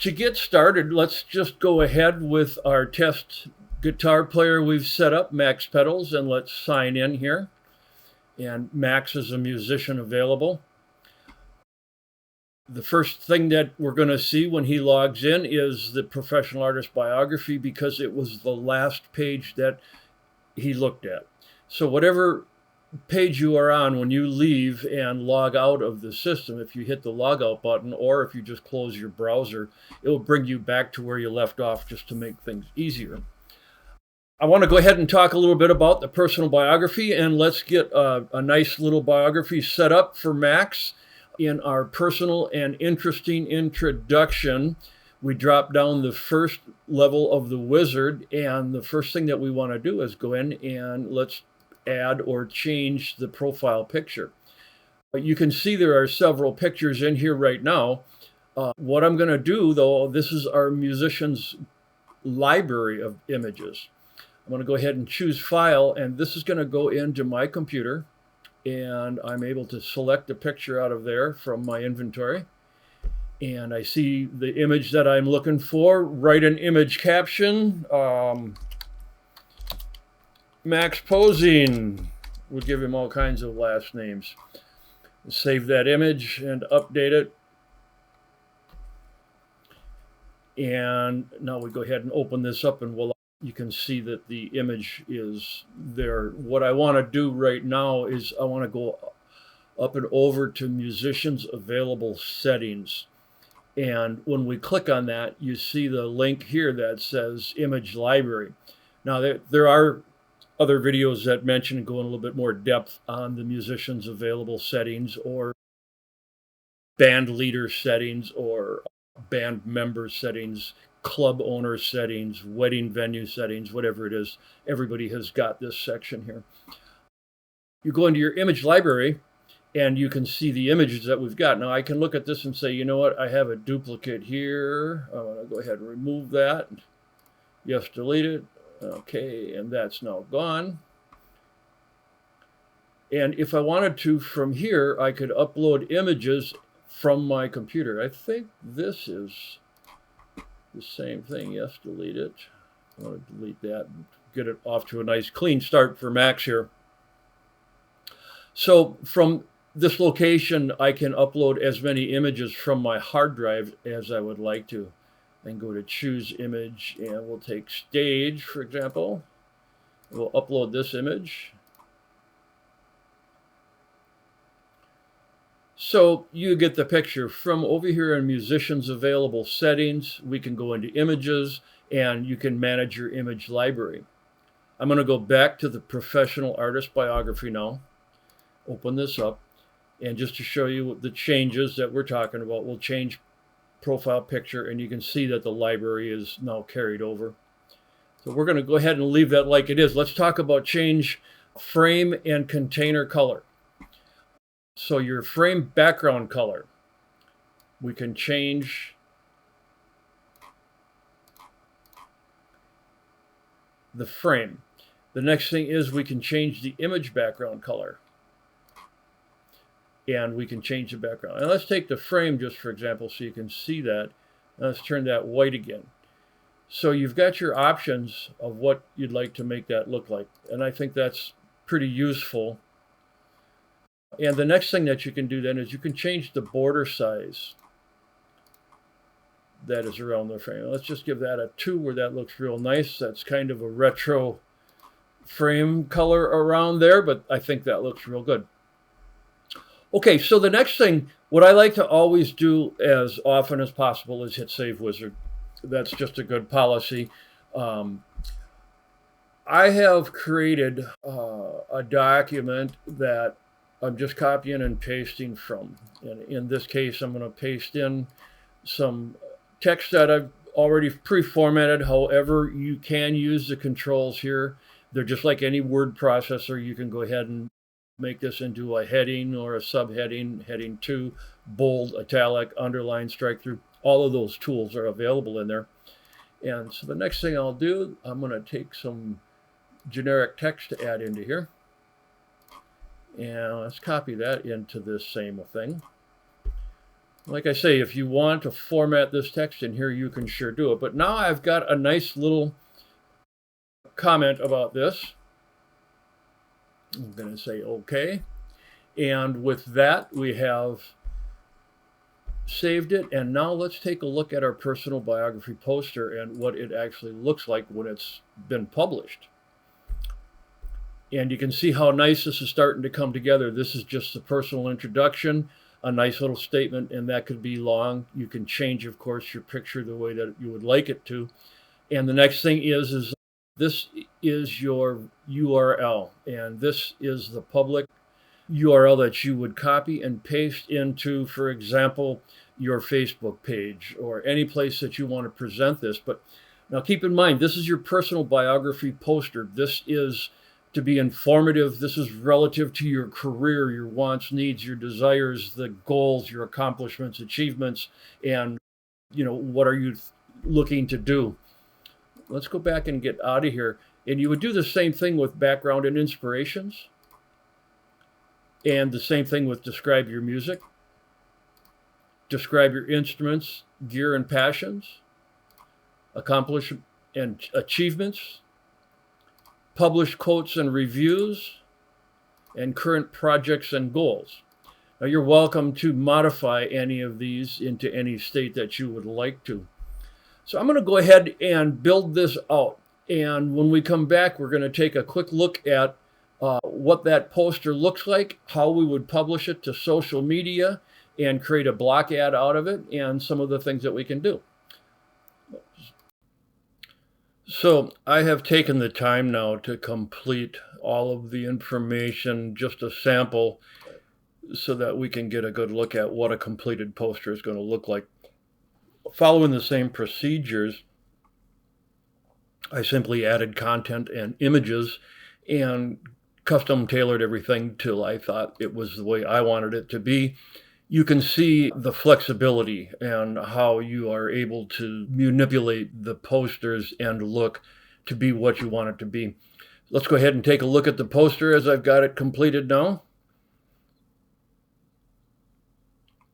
To get started, let's just go ahead with our test guitar player we've set up, Max Pedals, and let's sign in here. And Max is a musician available. The first thing that we're going to see when he logs in is the professional artist biography, because it was the last page that he looked at. So whatever page you are on when you leave and log out of the system, if you hit the logout button or if you just close your browser, it will bring you back to where you left off, just to make things easier. I want to go ahead and talk a little bit about the personal biography, and let's get a nice little biography set up for Max. In our personal and interesting introduction, we drop down the first level of the wizard, and the first thing that we want to do is go in and let's add or change the profile picture. You can see there are several pictures in here right now. What I'm going to do, though, this is our musician's library of images. I'm going to go ahead and choose File, and this is going to go into my computer, and I'm able to select a picture out of there from my inventory. And I see the image that I'm looking for, write an image caption. Max posing. We'll give him all kinds of last names. Save that image and update it. And now we go ahead and open this up, and voila, you can see that the image is there. What I want to do right now is I want to go up and over to musicians available settings. And when we click on that, you see the link here that says image library. Now there are other videos that mention and go in a little bit more depth on the musicians available settings, or band leader settings, or band member settings, club owner settings, wedding venue settings, whatever it is. Everybody has got this section here. You go into your image library and you can see the images that we've got. Now I can look at this and say, you know what, I have a duplicate here. I'm going to go ahead and remove that. Yes, delete it. Okay, and that's now gone. And if I wanted to, from here, I could upload images from my computer. I think this is the same thing. Yes, delete it. I want to delete that and get it off to a nice clean start for Max here. So from this location, I can upload as many images from my hard drive as I would like to. And go to choose image, and we'll take stage, for example. We'll upload this image. So you get the picture. From over here in musicians available settings, we can go into images, and you can manage your image library. I'm going to go back to the professional artist biography now. Open this up, and just to show you the changes that we're talking about, we'll change profile picture, and you can see that the library is now carried over. So we're going to go ahead and leave that like it is. Let's talk about change frame and container color. So your frame background color, we can change the frame. The next thing is we can change the image background color. And we can change the background. And let's take the frame just for example so you can see that. And let's turn that white again. So you've got your options of what you'd like to make that look like. And I think that's pretty useful. And the next thing that you can do then is you can change the border size that is around the frame. Let's just give that a 2 where that looks real nice. That's kind of a retro frame color around there, but I think that looks real good. Okay, so the next thing, what I like to always do as often as possible is hit Save Wizard. That's just a good policy. I have created a document that I'm just copying and pasting from. And in this case, I'm going to paste in some text that I've already pre-formatted. However, you can use the controls here. They're just like any word processor. You can go ahead and make this into a heading or a subheading, heading 2, bold, italic, underline, strike through. All of those tools are available in there. And so the next thing I'll do, I'm going to take some generic text to add into here. And let's copy that into this same thing. Like I say, if you want to format this text in here, you can sure do it. But now I've got a nice little comment about this. I'm going to say OK. And with that, we have saved it. And now let's take a look at our personal biography poster and what it actually looks like when it's been published. And you can see how nice this is starting to come together. This is just the personal introduction, a nice little statement, and that could be long. You can change, of course, your picture the way that you would like it to. And the next thing is this is your URL, and this is the public URL that you would copy and paste into, for example, your Facebook page or any place that you want to present this. But now keep in mind, this is your personal biography poster. This is to be informative. This is relative to your career, your wants, needs, your desires, the goals, your accomplishments, achievements, and what are you looking to do. Let's go back and get out of here. And you would do the same thing with background and inspirations. And the same thing with describe your music, describe your instruments, gear, and passions, accomplishments and achievements, published quotes and reviews, and current projects and goals. Now, you're welcome to modify any of these into any state that you would like to. So I'm going to go ahead and build this out. And when we come back, we're going to take a quick look at what that poster looks like, how we would publish it to social media, and create a block ad out of it, and some of the things that we can do. So I have taken the time now to complete all of the information, just a sample, so that we can get a good look at what a completed poster is going to look like. Following the same procedures, I simply added content and images and custom tailored everything till I thought it was the way I wanted it to be. You can see the flexibility and how you are able to manipulate the posters and look to be what you want it to be. Let's go ahead and take a look at the poster as I've got it completed now.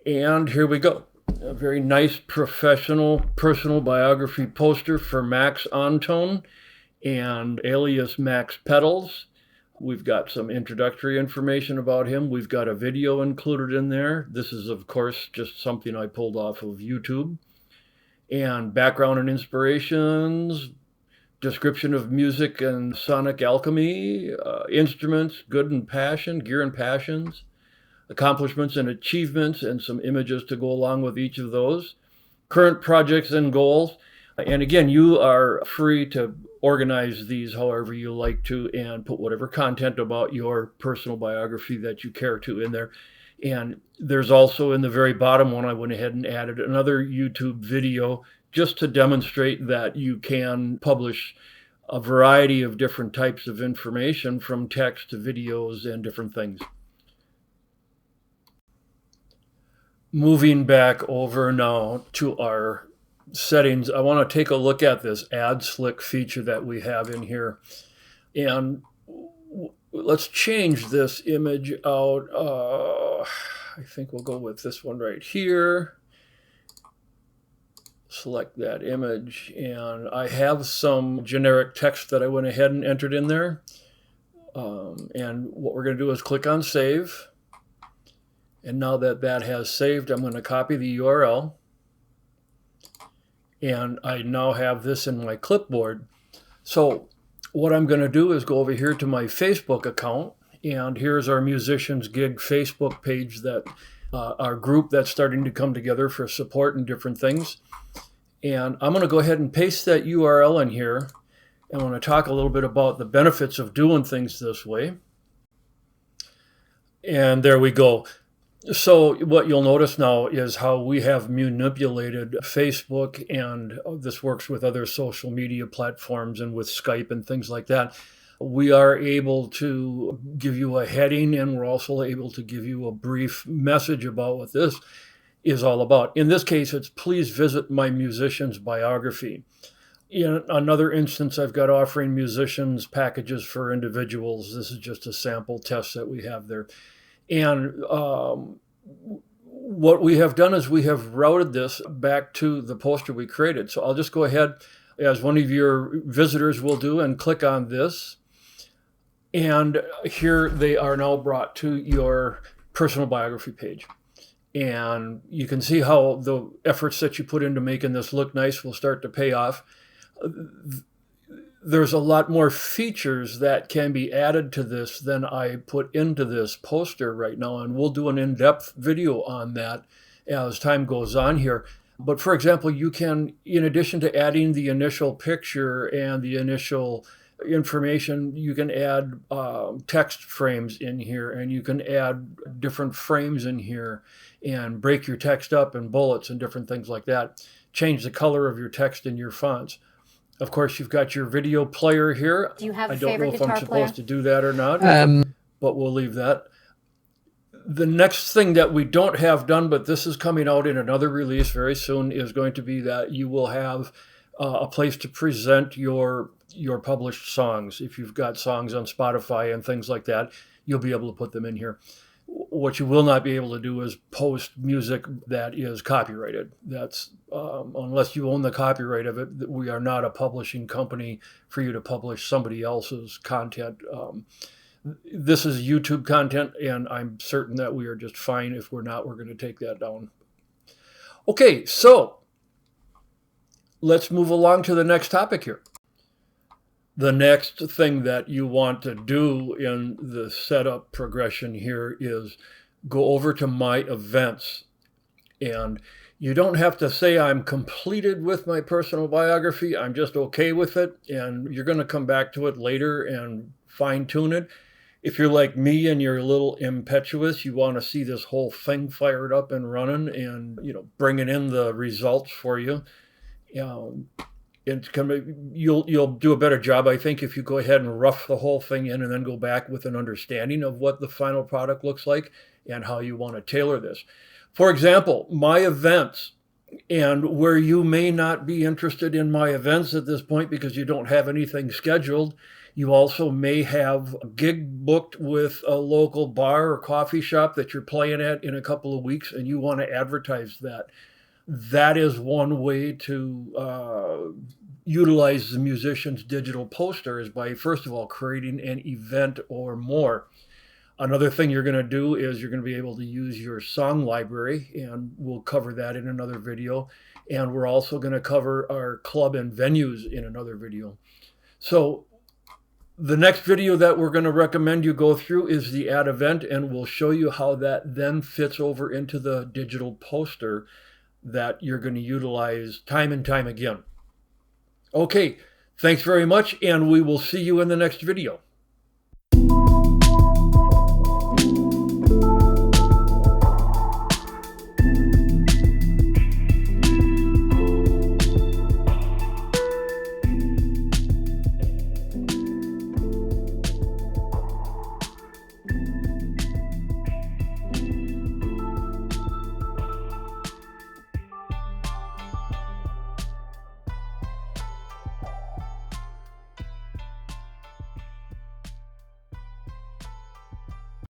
And here we go. A very nice professional personal biography poster for Max Antone and alias Max Pedals. We've got some introductory information about him. We've got a video included in there. This is, of course, just something I pulled off of YouTube. And background and inspirations, description of music and sonic alchemy, instruments, good and passion, gear and passions, accomplishments and achievements, and some images to go along with each of those, current projects and goals. And again, you are free to organize these however you like to and put whatever content about your personal biography that you care to in there. And there's also in the very bottom one, I went ahead and added another YouTube video just to demonstrate that you can publish a variety of different types of information, from text to videos and different things. Moving back over now to our settings, I want to take a look at this add slick feature that we have in here. And let's change this image out. I think we'll go with this one right here. Select that image, and I have some generic text that I went ahead and entered in there. And what we're going to do is click on save. And now that that has saved, I'm going to copy the URL. And I now have this in my clipboard. So what I'm going to do is go over here to my Facebook account. And here's our Musicians Gig Facebook page, that our group that's starting to come together for support and different things. And I'm going to go ahead and paste that URL in here. I want to talk a little bit about the benefits of doing things this way. And there we go. So what you'll notice now is how we have manipulated Facebook, and this works with other social media platforms and with Skype and things like that. We are able to give you a heading, and we're also able to give you a brief message about what this is all about. In this case, it's please visit my musician's biography. In another instance, I've got offering musicians packages for individuals. This is just a sample test that we have there. And what we have done is we have routed this back to the poster we created. So I'll just go ahead, as one of your visitors will do, and click on this. And here they are now brought to your personal biography page. And you can see how the efforts that you put into making this look nice will start to pay off. There's a lot more features that can be added to this than I put into this poster right now, and we'll do an in-depth video on that as time goes on here. But for example, you can, in addition to adding the initial picture and the initial information, you can add text frames in here, and you can add different frames in here and break your text up in bullets and different things like that. Change the color of your text in your fonts. Of course, you've got your video player here. Do you have a I don't know favorite if I'm guitar supposed to player? do that or not, but we'll leave that. The next thing that we don't have done, but this is coming out in another release very soon, is going to be that you will have a place to present your published songs. If you've got songs on Spotify and things like that, you'll be able to put them in here. What you will not be able to do is post music that is copyrighted. That's unless you own the copyright of it. We are not a publishing company for you to publish somebody else's content. This is YouTube content, and I'm certain that we are just fine. If we're not, we're going to take that down. Okay, so let's move along to the next topic here. The next thing that you want to do in the setup progression here is go over to My Events. And you don't have to say I'm completed with my personal biography. I'm just okay with it. And you're going to come back to it later and fine tune it. If you're like me and you're a little impetuous, you want to see this whole thing fired up and running and, bringing in the results for you. You'll do a better job, I think, if you go ahead and rough the whole thing in and then go back with an understanding of what the final product looks like and how you want to tailor this. For example, My Events, and where you may not be interested in My Events at this point because you don't have anything scheduled, you also may have a gig booked with a local bar or coffee shop that you're playing at in a couple of weeks and you want to advertise that. That is one way to utilize the musician's digital poster, is by, first of all, creating an event or more. Another thing you're going to do is you're going to be able to use your song library, and we'll cover that in another video. And we're also going to cover our club and venues in another video. So the next video that we're going to recommend you go through is the Add Event, and we'll show you how that then fits over into the digital poster that you're going to utilize time and time again. Okay, thanks very much, and we will see you in the next video.